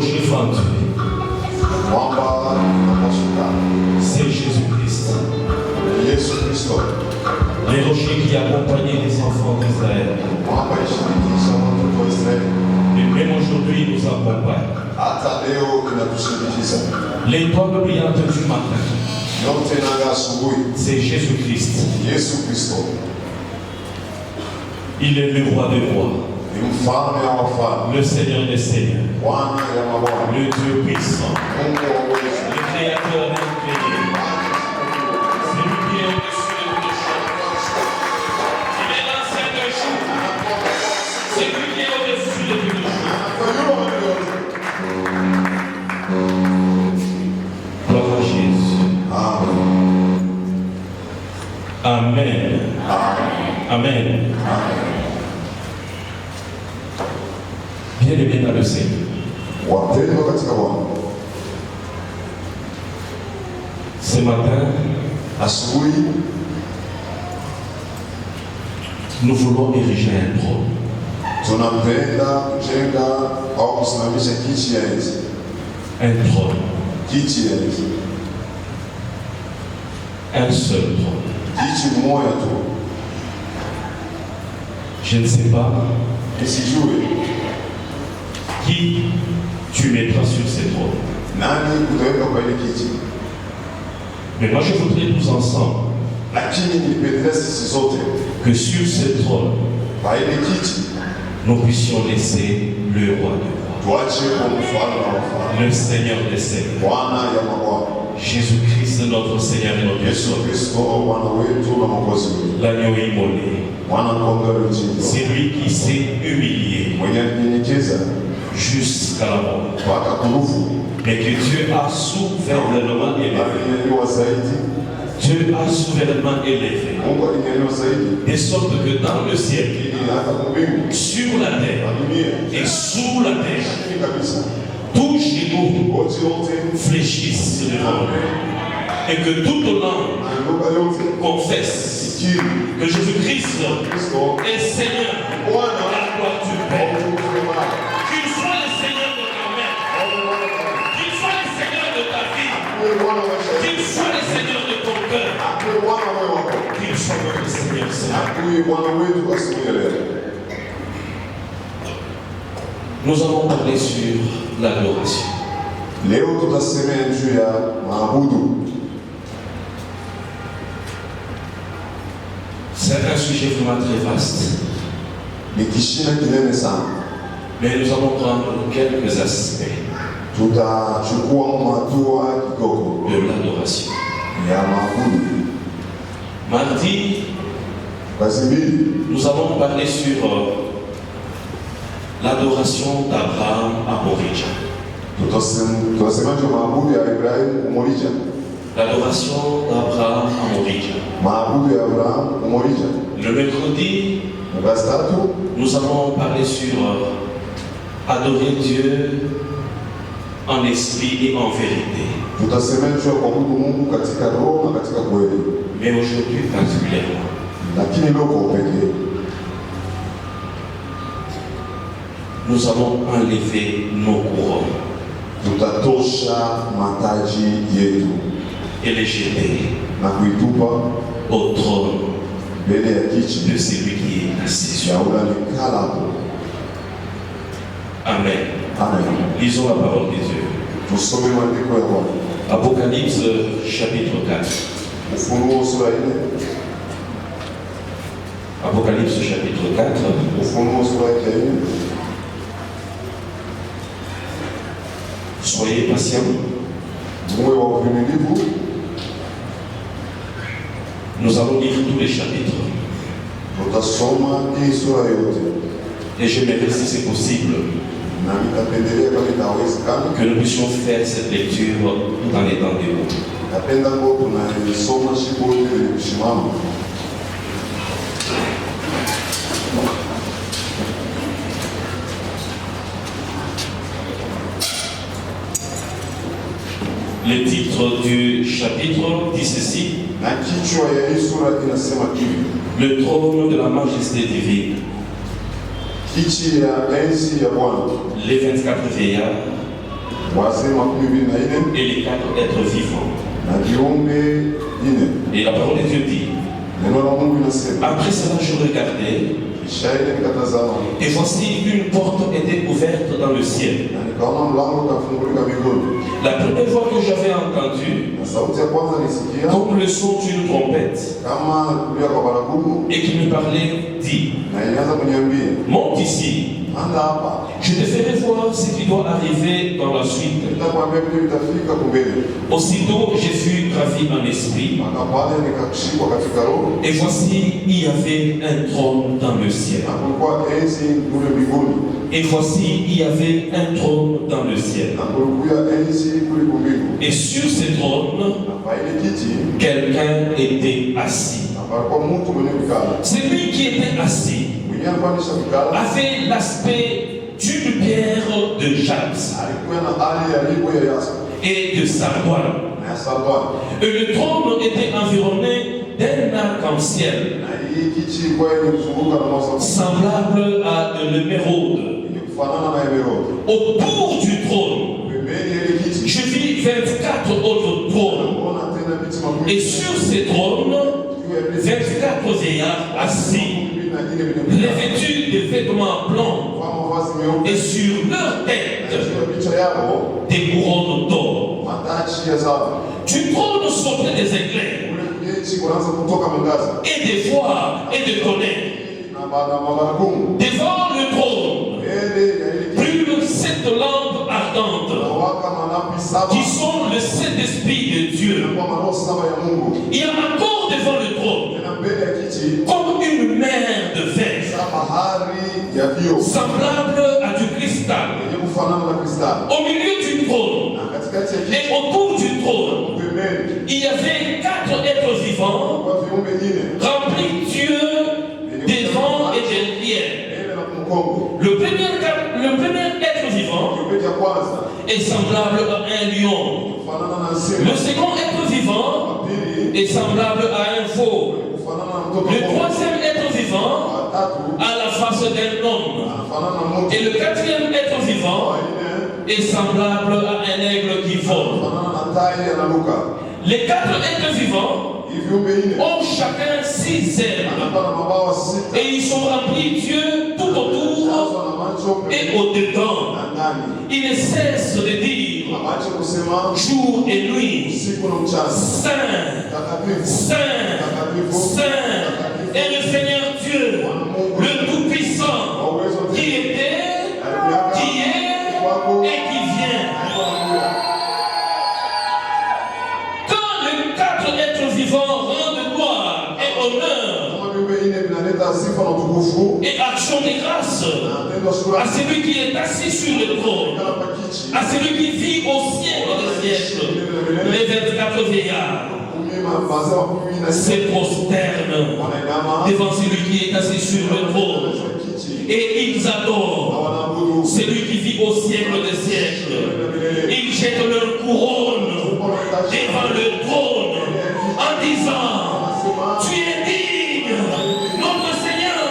rocher fantôme, c'est Jésus-Christ. Les rochers qui accompagnaient les enfants d'Israël. Et même aujourd'hui, ils nous accompagnent. L'étoile brillante du matin, c'est Jésus-Christ. Il est le roi des rois, le Seigneur des seigneurs, le Dieu puissant, le Créateur incréé. C'est lui qui est au-dessus de toutes choses. Il est l'ancien de jour. C'est lui qui est au-dessus de toutes choses. Gloire à Jésus. Amen. Amen. Bien-aimé dans le Seigneur. Ce matin, nous voulons ériger un trône. Un trône. Un seul trône. Je ne sais pas qui tu mettras sur ces trônes. Mais moi je voudrais tous ensemble que sur ce trône, nous puissions laisser le roi de roi, le Seigneur des seigneurs, Jésus-Christ notre Seigneur et notre Sauveur, l'agneau immolé. C'est lui qui s'est humilié jusqu'à la mort. Mais que Dieu a souverainement élevé. Dieu a souverainement élevé. De sorte que dans le ciel, sur la terre et sous la terre, tous genou fléchissent devant lui. Et que toute langue confesse que Jésus-Christ est Seigneur à la gloire du Père. Qu'il soit le Seigneur de ta mère, qu'il soit le Seigneur de ta vie, qu'il soit le Seigneur de ton cœur, qu'il soit notre Seigneur. Nous allons parler sur l'adoration. C'est un sujet vraiment très vaste. Mais nous allons prendre quelques aspects de l'adoration. Mardi, nous allons parler sur l'adoration d'Abraham à Morija. L'adoration d'Abraham à Morija. Le mercredi, nous allons parler sur adorer Dieu en esprit et en vérité. Mais aujourd'hui particulièrement, nous allons enlever nos couronnes et les jeter au trône de celui qui est assis sur nous. Amen. Lisons la parole de Dieu. Apocalypse chapitre 4. Apocalypse chapitre 4. Soyez patients. Nous allons lire tous les chapitres. Et j'aimerais, si c'est possible, que nous puissions faire cette lecture dans les temps de l'eau. Le titre du chapitre dit ceci: le trône de la majesté divine. Les 24 vieillards et les 4 êtres vivants. Et la parole de Dieu dit, après cela je regardais, et voici une porte était ouverte dans le ciel. La première fois que j'avais entendu, comme le son d'une trompette, et qui me parlait, dit, monte ici. Je te ferai voir ce qui doit arriver dans la suite. Aussitôt, je fus gravi en esprit. Et voici, il y avait un trône dans le ciel. Et voici, il y avait un trône dans le ciel. Et sur ce trône, quelqu'un était assis. Celui qui était assis avait l'aspect d'une pierre de jaspe et de sardoine. Et le trône était environné d'un arc-en-ciel semblable à de l'émeraude. Autour du trône, je vis 24 autres trônes. Et sur ces trônes, 24 vieillards assis, revêtus de vêtements blancs, et sur leur tête, des couronnes d'or. Du trône sortaient des éclairs, et des voix, et des tonnerres. Devant le trône, brûlent 7 lampes ardentes, qui sont le Saint-Esprit de Dieu. Il y a encore devant le trône, comme une mer de verre, semblable à du cristal. Au milieu du trône et autour du trône, il y avait 4 êtres vivants remplis Dieu des vents et des rivières. Le premier être vivant est semblable à un lion. Le second être vivant est semblable à un veau. Le troisième être vivant a la face d'un homme. Et le quatrième être vivant est semblable à un aigle qui vole. Les 4 êtres vivants ont chacun 6 ailes. Et ils sont remplis Dieu tout autour et au-dedans. Ils ne cessent de dire jour et nuit, Saint, Saint, Saint est le Seigneur Dieu, le Tout-Puissant, qui était, qui est et qui vient. Quand les 4 êtres vivants rendent gloire et honneur et action de grâce à celui qui est assis sur le trône, à celui qui vit au siècle des siècles, les 24 vieillards se prosternent devant celui qui est assis sur le trône et ils adorent celui qui vit au siècle des siècles. Ils jettent leur couronne devant le trône en disant: tu es digne, notre Seigneur,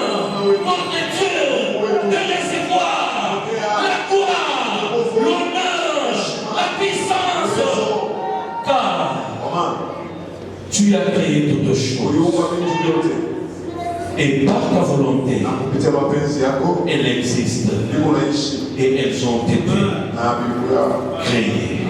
notre Dieu, de recevoir la gloire, l'honneur, la puissance, car tu as créé toutes choses. Et par ta volonté, elles existent et elles ont été créées.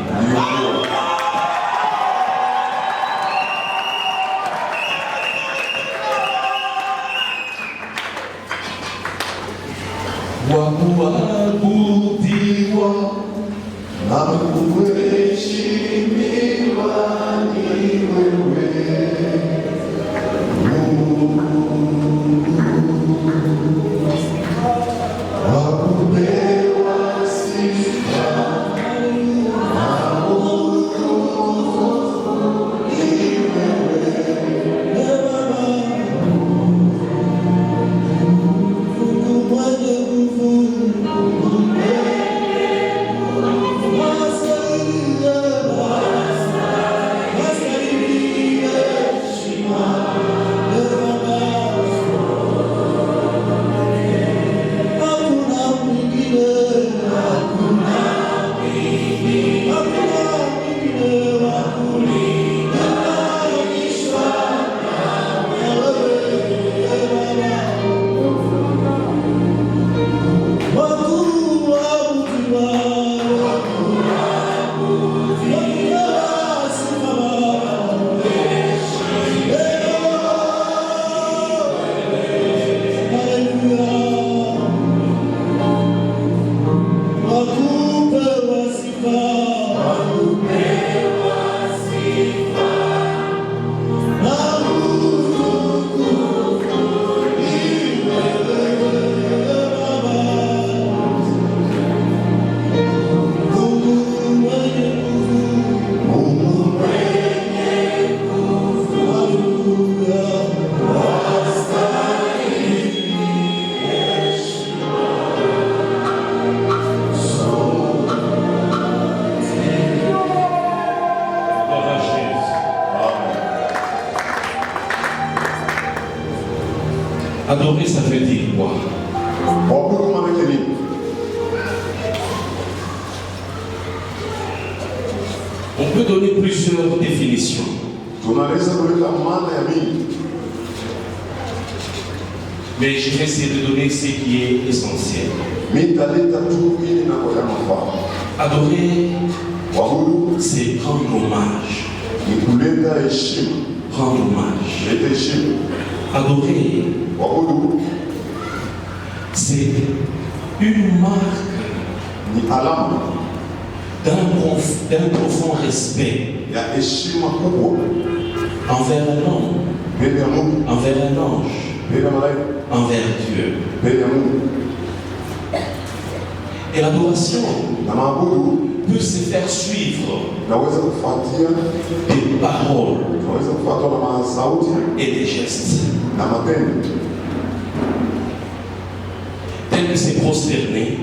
Adorer, ça veut dire quoi? On peut donner plusieurs définitions. Mais je vais essayer de donner ce qui est essentiel. Adorer, c'est rendre hommage. Rendre hommage. Adorer, c'est une marque d'un profond respect envers un homme, envers un ange, envers Dieu. Et l'adoration peut se faire suivre des paroles et des gestes. Tel que c'est prosterné,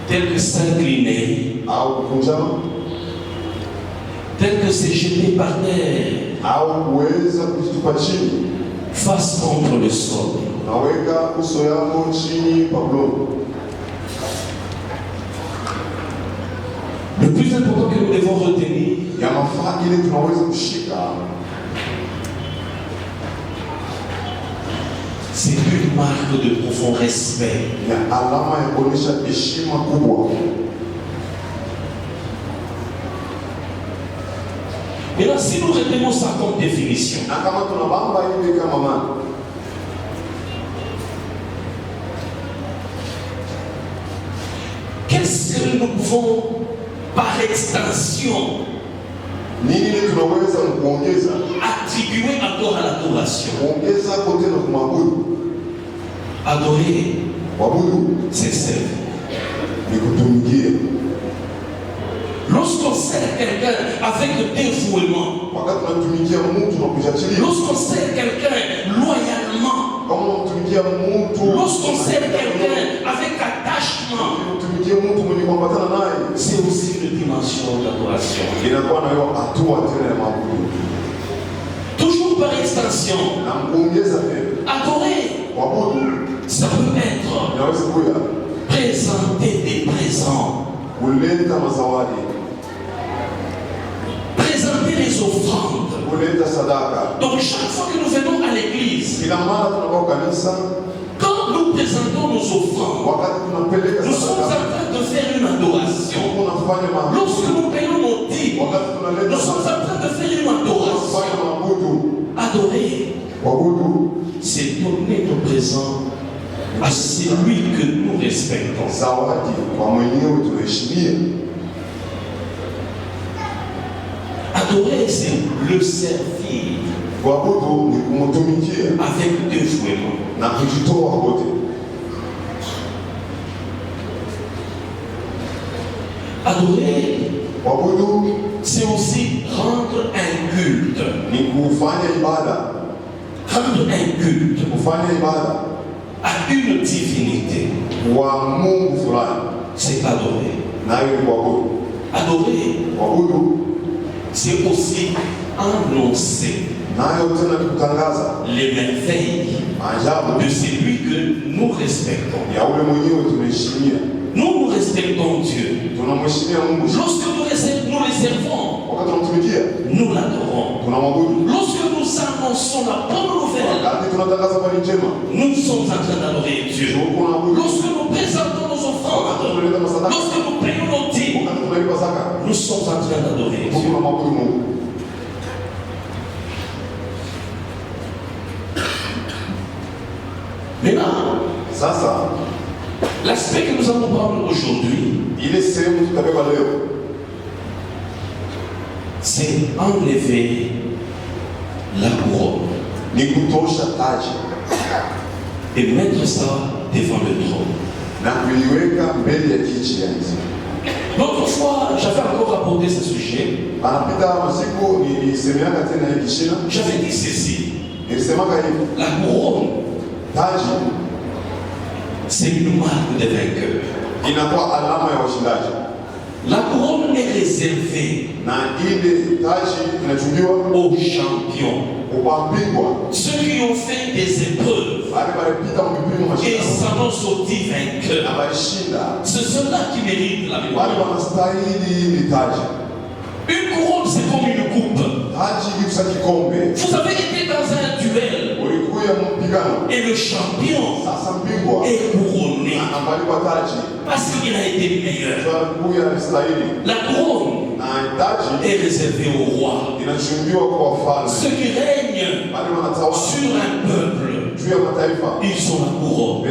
tel que s'incliner, tel que c'est jeté par terre, face contre le sol. Le plus important que nous devons retenir, c'est une marque de profond respect. Et là, si nous retenons ça comme définition, qu'est-ce que nous pouvons, par extension, attribuer encore à l'adoration? Adorer, c'est servir. Lorsqu'on sert quelqu'un avec dévouement, lorsqu'on sert quelqu'un loyalement, lorsqu'on sert quelqu'un avec attachement, c'est aussi une dimension d'adoration. Toujours par extension, adorer, ça peut être présenter des présents, présenter les offrandes. Donc chaque fois que nous venons à l'église, quand nous présentons nos offrandes, nous sommes en train de faire une adoration. Lorsque nous payons nos dîmes, nous sommes en train de faire une adoration. Adorer, c'est donner nos présents à celui que nous respectons. Adorer, c'est le servir avec dévouement. Adorer, c'est aussi rendre un culte. Rendre un culte à une divinité. C'est adorer. Adorer, c'est aussi annoncer les merveilles de celui que nous respectons. Nous respectons Dieu. Lorsque nous le servons, nous l'adorons. Lorsque nous annonçons la bonne nouvelle, nous sommes en train d'adorer Dieu. Lorsque nous présentons nos offrandes, lorsque nous payons nos dîmes, nous sommes en train d'adorer Dieu. Maintenant, l'aspect que nous allons prendre aujourd'hui, c'est enlever la couronne et mettre ça devant le trône. L'autre fois, j'avais encore abordé ce sujet. J'avais dit ceci. La couronne, c'est une marque de vainqueur. La couronne est réservée aux champions. Ceux qui ont fait des épreuves et s'en sortis vainqueurs, c'est ceux-là qui méritent la médaille. Une couronne, c'est comme une coupe. Vous avez été dans un duel et le champion est couronné parce qu'il a été meilleur. La couronne est réservée au roi. Ceux qui règnent sur un peuple, ils sont la couronne.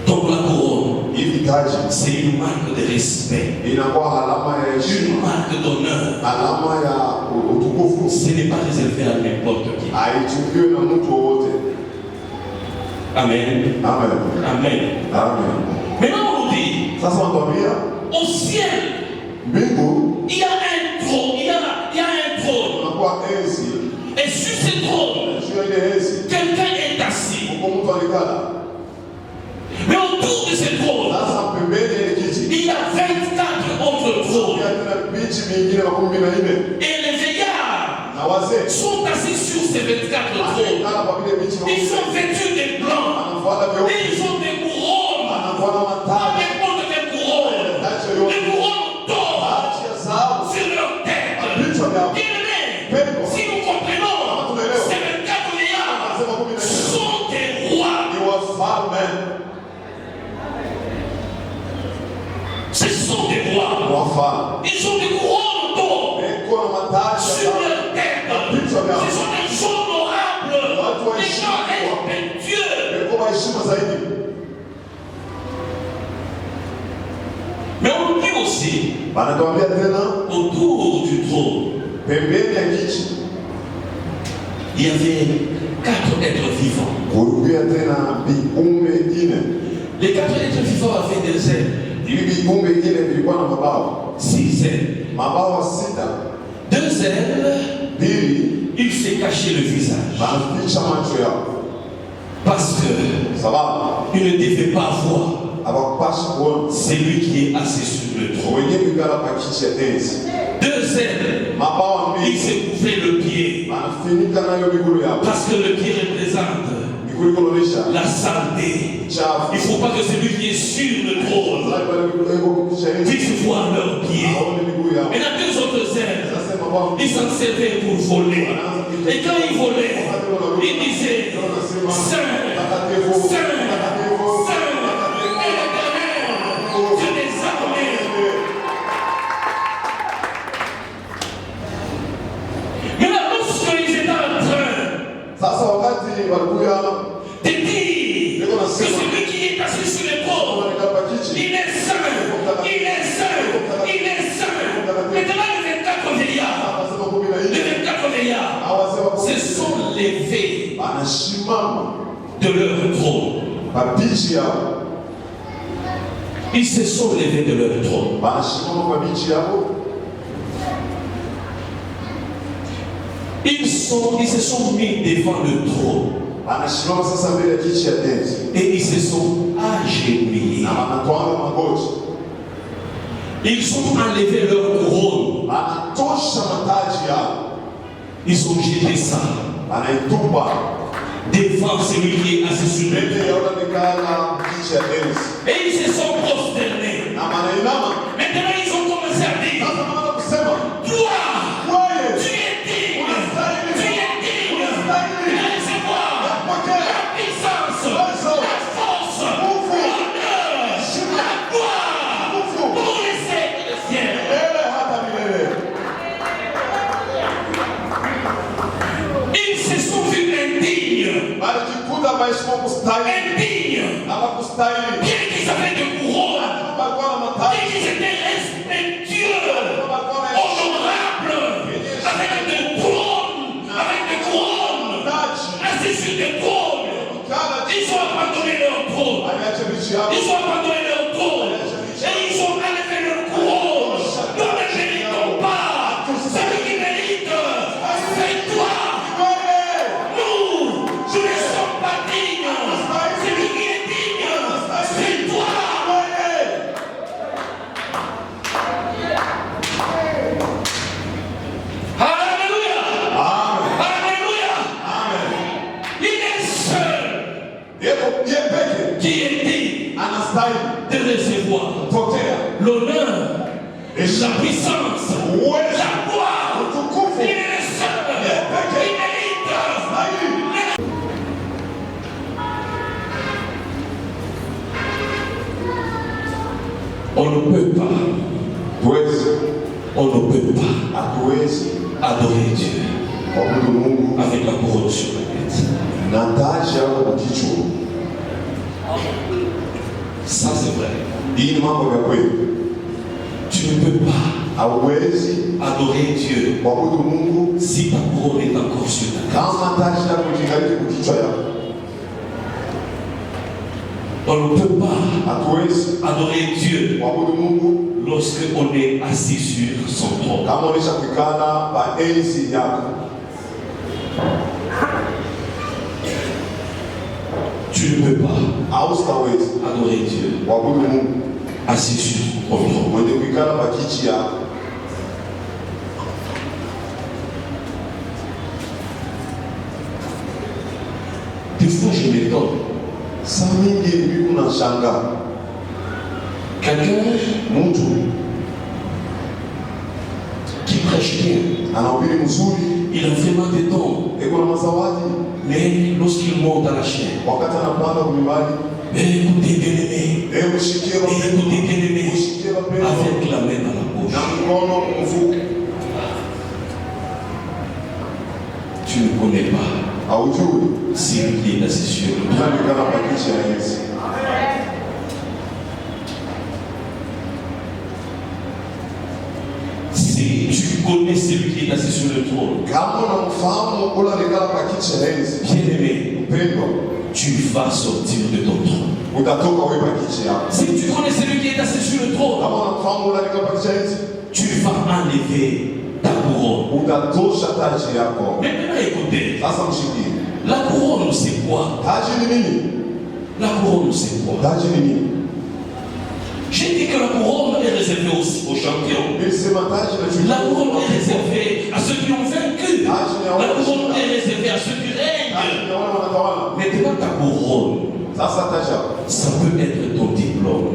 Donc la couronne, c'est une marque de respect, une marque d'honneur. Ce n'est pas réservé à n'importe qui. Amen. Amen. Maintenant on nous dit, au ciel, il y a un trône, il y a un trône. Et sur ce trône, quelqu'un est assis. Mais autour de ce trône, il y a 24 autres trônes. Et les vieillards sont assis sur ces 24 trônes. Ils sont vêtus de blanc. Et ils ont des couronnes. Pas n'importe quelle couronne. Des couronnes d'or sur leur tête. Bien-aimés, si nous comprenons, ces 24 vieillards sont des rois. Ce sont des rois. Ils ont des couronnes d'or sur leur tête. Ce sont des gens honorables, des gens respectueux. Mais on nous dit aussi, autour du trône, il y avait 4 êtres vivants. Les 4 êtres vivants avaient des ailes. 6 ailes. 2 ailes, il s'est caché le visage. Parce que il ne devait pas voir celui qui est assis sur le trône. 2 ailes, il s'est couvert le pied. Parce que le pied représente la saleté. Il ne faut pas que celui qui est sur le trône puisse voir leurs pieds. Et la 2 autres ailes, ils s'en servaient pour voler. Et quand ils volaient, ils disaient Saint, Saint, Saint, et l'Éternel, Dieu des armées. Mais là, lorsqu'ils étaient en train de dire que celui qui est assis sur les trônes, il est saint, il est saint, il est saint. Maintenant, les 24 vieillards se sont levés de leur trône. Ils se sont levés de leur trône. Ils se sont mis devant le trône. Et ils se sont agenouillés. Ils ont enlevé leur couronne. Ils ont jeté ça devant celui qui est assis sur le trône. Et ils se sont prosternés. Maintenant ils ont commencé à dire, toi, tu es digne, tu es digne de recevoir la puissance, la force, l'honneur, la gloire pour les siècles des siècles. Ils se sont vus indignes. Bien qu'ils avaient de couronnes, bien qu'ils étaient respectueux, honorables, avec des couronnes, assis sur des trônes, ils ont abandonné leur trône. Ils ont abandonné leur trône et ils ont enlevé leur couronne. Nous ne méritons pas. Celui qui mérite, c'est toi. Nous ne sommes pas dignes. Celui qui est digne, c'est toi. Alléluia. qui est dit de recevoir l'honneur, la puissance, la gloire. Il est le seul qui mérite. On ne peut pas adorer Dieu avec la couronne sur la tête. Ça c'est vrai. Tu ne peux pas adorer Dieu si ta couronne est encore sur ta tête. On ne peut pas adorer Dieu lorsque on est assis sur son trône. Tu ne peux pas adorer Dieu assis sur son trône. Des fois je m'étonne. Quelqu'un qui prêche bien, il a vraiment des dons, mais lorsqu'il monte à la chaîne, écoutez bien-aimé, avec la main dans la bouche, tu ne connais pas celui qui est assis sur le trône. Si tu connais celui qui est assis sur le trône, bien-aimé, tu vas sortir de ton trône. Si tu connais celui qui est assis sur le trône, tu vas enlever ta couronne. Maintenant écoutez, la couronne c'est quoi? La couronne c'est quoi? J'ai dit que la couronne est réservée aussi aux champions. La couronne est réservée à ceux qui ont vaincu. La couronne est réservée à ceux qui règnent. Maintenant ta couronne, ça peut être ton diplôme.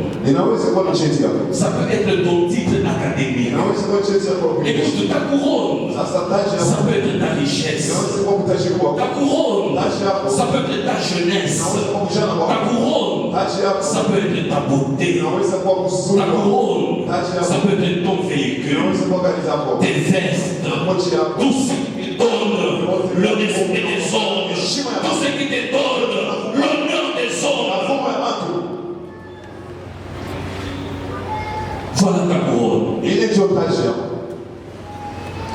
Ça peut être ton titre académique. Écoute, ta couronne, ça peut être ta richesse. Ta couronne, ça peut être ta jeunesse. Ta couronne, ça peut être ta beauté. Ta couronne, ça peut être ton véhicule, tes vestes, tout ce qui te donne le respect des hommes, tout ce qui te donne l'honneur des hommes. Voilà ta couronne.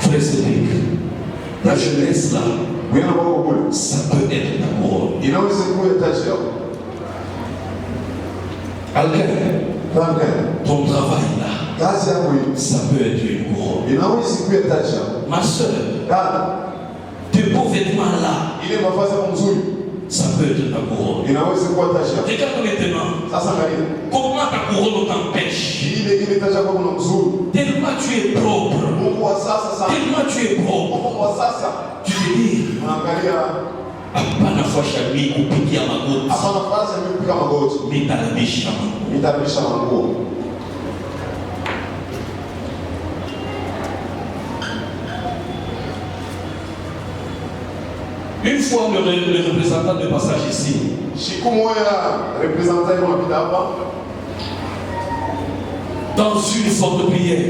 Frère Cédric, la jeunesse là, ça peut être ta couronne. Ton travail là, ça peut être une couronne. Ma soeur, tes beaux vêtements là, ça peut être ta couronne. Regarde maintenant, comment ta couronne t'empêche. Tellement tu es propre. Tellement tu es propre. Tu te dis, apana fasha mi kupigia magoti. Mitarabisha manguo. Une fois le représentant de passage ici, dans une forte prière,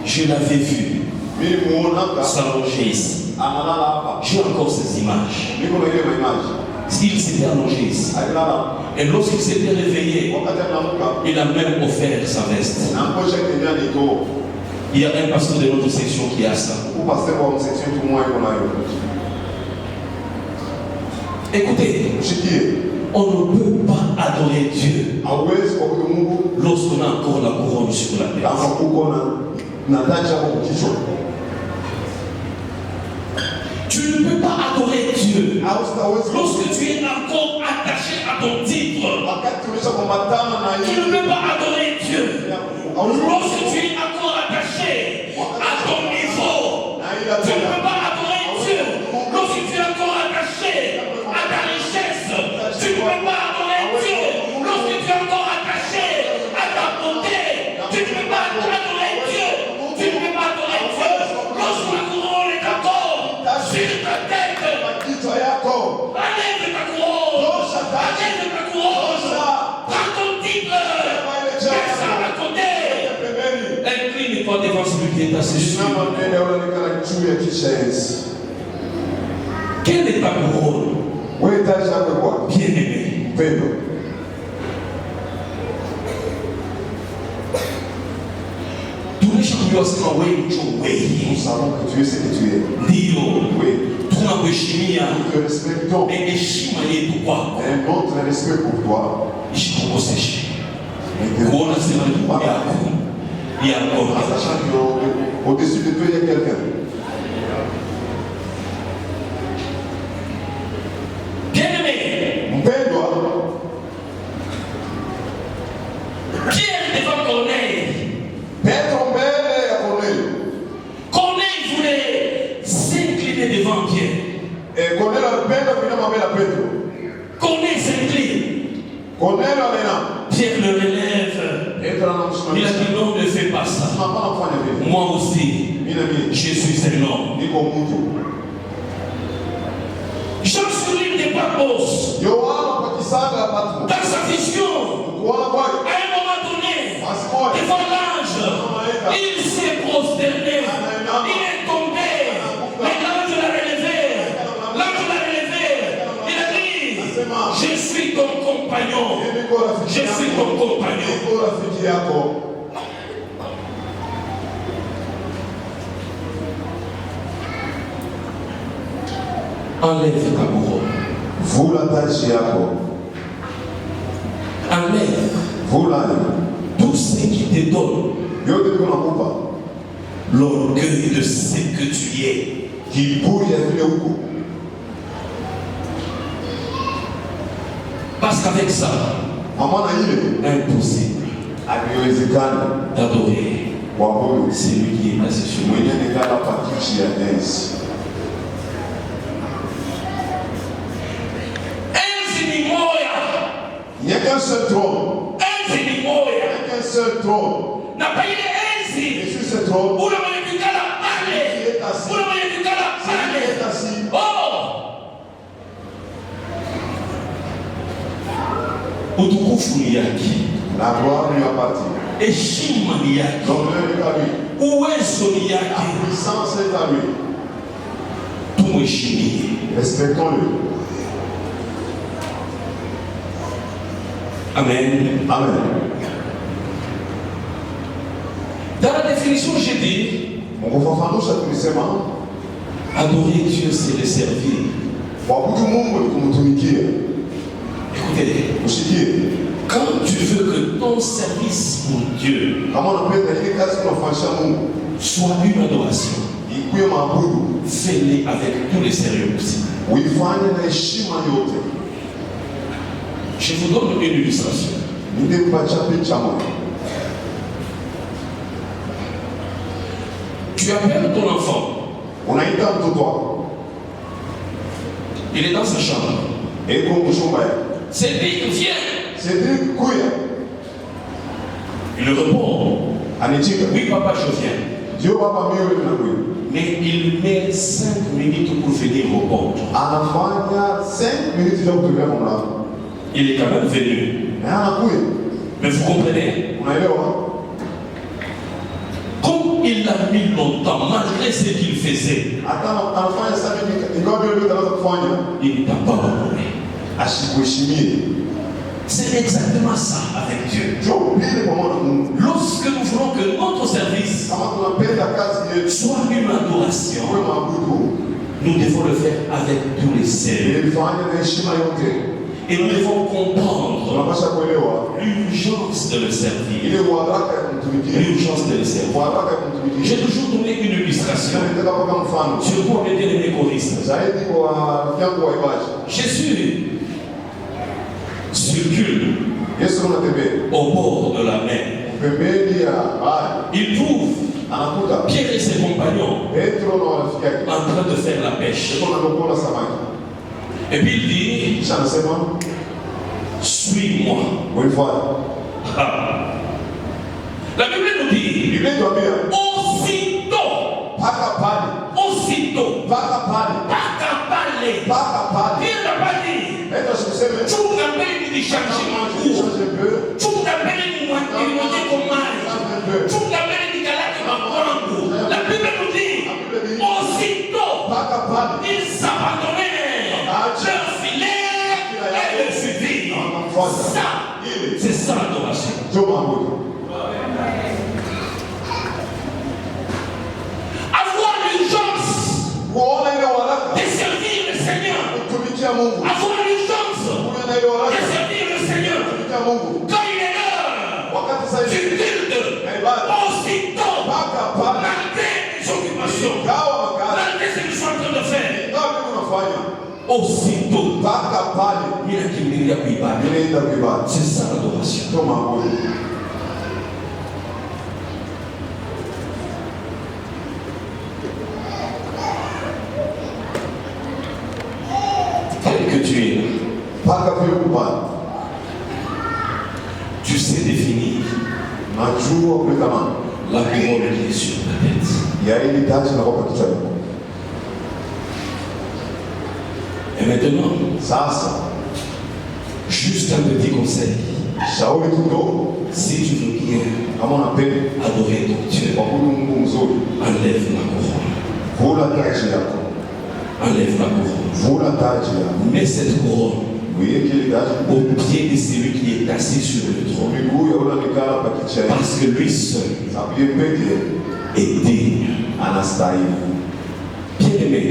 je l'avais vu s'allonger ici. J'ai encore ces images. Il s'était allongé ici. Et lorsqu'il s'était réveillé, il a même offert sa veste. Il y a un pasteur de notre section qui a ça. Écoutez, on ne peut pas adorer Dieu lorsqu'on a encore la couronne sur la tête. Tu ne peux pas adorer Dieu lorsque tu es encore attaché à ton titre. Tu ne peux pas adorer Dieu lorsque tu es encore attaché à ton niveau. Tu ne peux pas adorer Dieu lorsque tu es encore attaché à ta richesse. est assis sur quelle est ta couronne? Bien-aimé. Nous savons que tu es ce que tu es. Oui. Un autre respect pour toi. Sachant qu'au-dessus de toi, il y a quelqu'un. Bien-aimé. Pierre devant Corneille. Corneille voulait s'incliner devant Pierre. Corneille s'incline. Pierre le relève. Il a dit non, ne fais pas ça. Moi aussi, je suis un homme. Jean sur l'île de Patmos, dans sa vision, à un moment donné, devant l'ange, il s'est prosterné, il est tombé, mais l'ange l'a relevé. Il a dit, je suis ton compagnon. Je suis ton compagnon. Enlève ta couronne. Vous l'attachez à quoi? Enlève. Vous l'enlève. Tout ce qui te donne l'orgueil de ce que tu es. Parce qu'avec ça, impossible d'adorer celui qui est assis sur moi. Il n'y a qu'un seul trône. N'a pas eu Et sur ce trône, qui est assis. Oh! Utukufu ni yake. La gloire lui appartient. Heshima ni yake. L'honneur est à lui. Uwezo ni La yake. puissance est à lui. Tumheshimie. Respectons-le. Amen. Amen. Dans la définition, j'ai dit adorer Dieu, c'est le servir. Écoutez, quand tu veux que ton service pour Dieu soit une adoration, fais-le avec tous les sérieux possibles. Je vous donne une illustration. Tu appelles ton enfant. Il est dans sa chambre. Cédric, viens. Il répond. Oui, papa, je viens. Mais il met 5 minutes pour venir répondre. Il est quand même venu. Mais vous comprenez? Comme il a mis longtemps, malgré ce qu'il faisait, il ne t'a pas abandonné. C'est exactement ça avec Dieu. Lorsque nous voulons que notre service soit une adoration, nous devons le faire avec tous les sérieux. Et nous devons comprendre l'urgence de le servir. L'urgence de le servir. J'ai toujours donné une illustration. Surtout avec les choristes. Jésus circule au bord de la mer. Il trouve Pierre et ses compagnons en train de faire la pêche. Et puis il dit, suis-moi. La Bible nous dit, aussitôt, pas qu'à parler. Pierre n'a pas dit, tu m'appelles du changement. Tu m'appelles du moitié comme mal. Tu m'appelles du galak. Ça, c'est ça l'adoration. Avoir l'urgence de servir le Seigneur. Avoir l'urgence de servir le Seigneur. Quand il est l'heure du culte, aussitôt, malgré les occupations, malgré ce qu'ils sont en train de faire, aussitôt, c'est ça l'adoration. Tel que tu es là, tu sais définir la couronne qui est sur ta tête. Et maintenant, juste un petit conseil. Si tu veux bien adorer ton Dieu, enlève la couronne. Enlève la couronne. Mets cette couronne au pied de celui qui est assis sur le trône. Parce que lui seul est digne. Bien-aimé,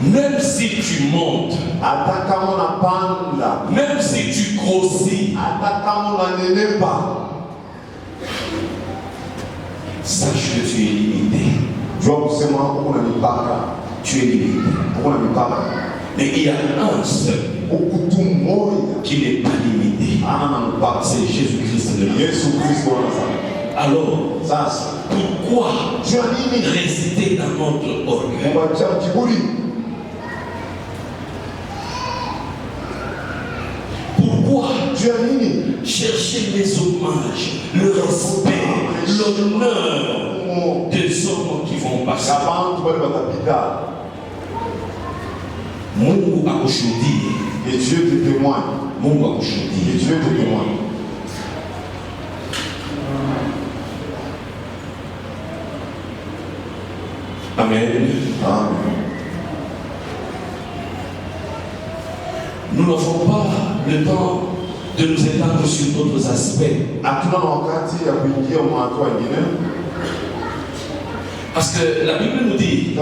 même si tu montes, même si tu grossis, sache que tu es limité. Tu es limité. Mais il y a un seul qui n'est pas limité. C'est Jésus-Christ de Nazareth. Alors, pourquoi rester dans notre orgueil? Pourquoi chercher les hommages, le respect, l'honneur des hommes qui vont passer? Mungu akushuhudie. Et Dieu te témoigne. Mungu akushuhudie. Et Dieu te témoigne. Amen. Amen. Nous n'avons pas le temps de nous étendre sur d'autres aspects. Parce que la Bible nous dit,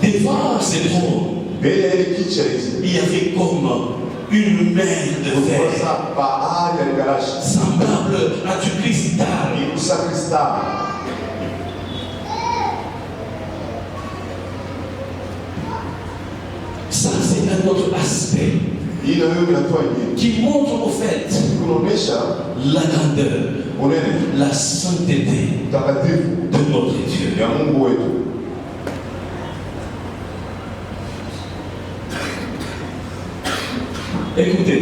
devant ces trônes, il y avait comme une mer de fer, semblable à du cristal. Ça, c'est un autre aspect qui montre au fait la grandeur, la sainteté de notre Dieu. Écoutez,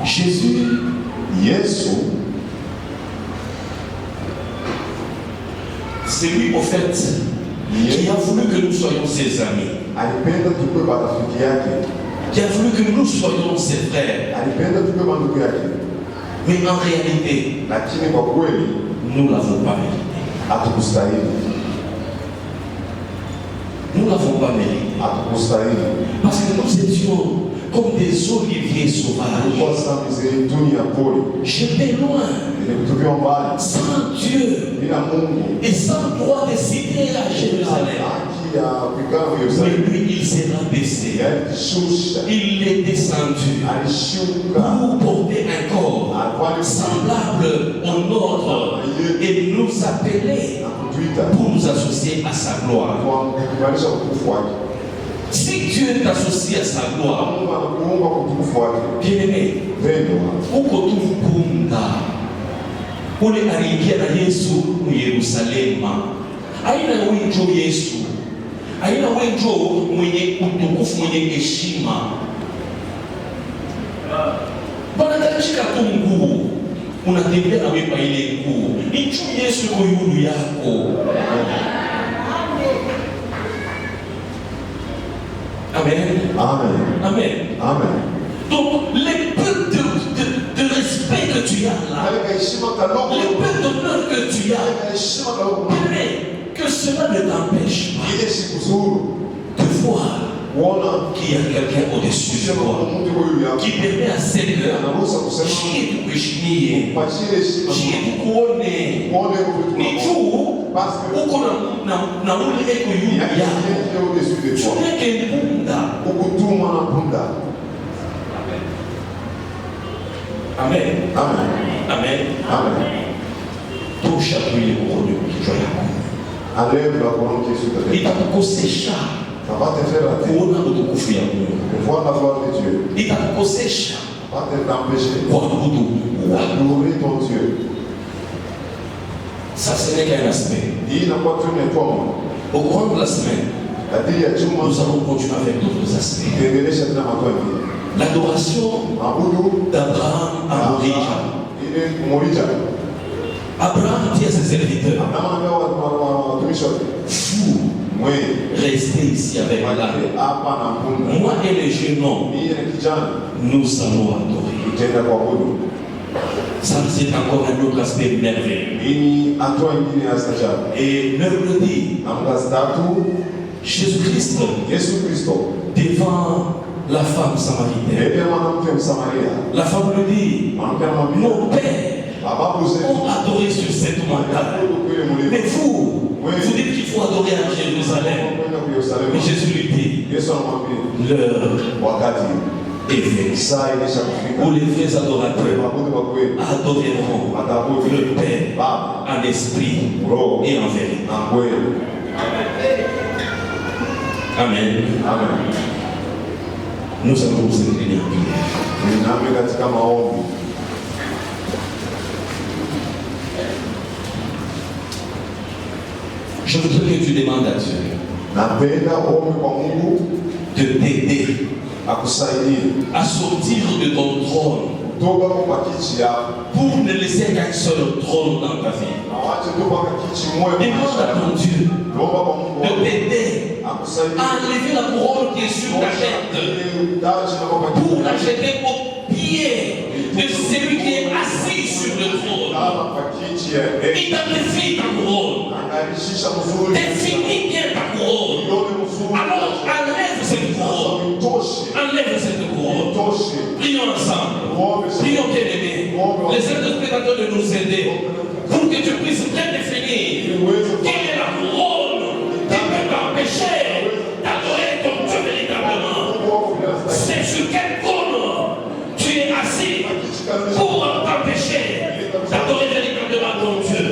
Jésus, c'est lui au fait qui a voulu que nous soyons ses amis, qui a voulu que nous soyons ses frères. Mais en réalité, nous ne l'avons pas mérité. Nous ne l'avons pas mérité. Parce que nous étions comme des oliviers sauvages. J'étais loin, sans Dieu et sans droit de citer à Jérusalem. Mais lui, il s'est rabaissé. Il est descendu pour porter un corps semblable au nôtre et nous appeler pour nous associer à sa gloire. Si Dieu t'associe à sa gloire, bien-aimé, ule aliingia na Yesu mu Yerusalema. Aina wenjo Yesu, aina wenjo mwenye utukufu, mwenye heshima. Banatashika tu mguu, unatembea na wewe ile mguu. Nicho Yesu kwa yulu yako. Amen. Amen. Amen. Amen. Donc, les peu de respect que tu as là, les peu d'honneur que tu as, que cela ne t'empêche pas qu'il y a quelqu'un au-dessus de toi qui permet à ces cœurs qui est tout péchinier, qui est tout couronné, ni tout, ou qu'on a oublié que y a, tu n'es qu'un bunda. Amen. Amen. Amen. Amen. Tout chapitre est connu, enlève la couronne qui est sur ta tête. Il t'a causé ça. Ça va te faire rater. On a beaucoup de fouilles. Voir la gloire de Dieu. Il t'a causé ça. Ça va t'empêcher d'honorer ton Dieu. Ça, ce n'est qu'un aspect. Il n'a pas tout un point. Au cours de la semaine, nous allons continuer avec d'autres aspects. L'adoration d'Abraham à Morija. Abraham dit à ses serviteurs, vous restez ici avec l'âme. Moi et les jeunes hommes, nous allons adorer. Ça, c'est encore un autre aspect merveilleux. Et mercredi, Jésus-Christ, devant la femme samaritaine, la femme lui dit, nos pères ont adoré sur cette montagne. Mais vous dites qu'il faut adorer à Jérusalem. Mais Jésus lui dit, l'heure est venue où les vrais adorateurs adoreront le Père en esprit et en vérité. Amen. Nous allons vous incliner en prière. Je voudrais que tu demandes à Dieu de t'aider à sortir de ton trône pour ne laisser qu'un seul trône dans ta vie. Demande à ton Dieu de t'aider à enlever la couronne qui est sur ta tête pour la jeter au pied de celui qui est assis sur le trône. Identifie ta couronne. Définis bien ta couronne. Alors enlève cette couronne. Enlève cette couronne. Prions ensemble. Prions bien-aimés. Les spectateurs de nous aider pour que tu puisses bien définir quelle est la couronne qui peut t'empêcher d'adorer ton Dieu véritablement. C'est sur quel trône tu es assis pour t'empêcher d'adorer véritablement ton Dieu.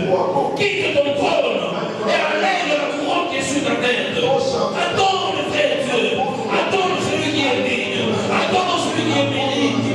Quitte ton trône et enlève la couronne qui est sur ta tête. Adore le vrai Dieu. Adore celui qui est digne. Adore celui qui est mérite.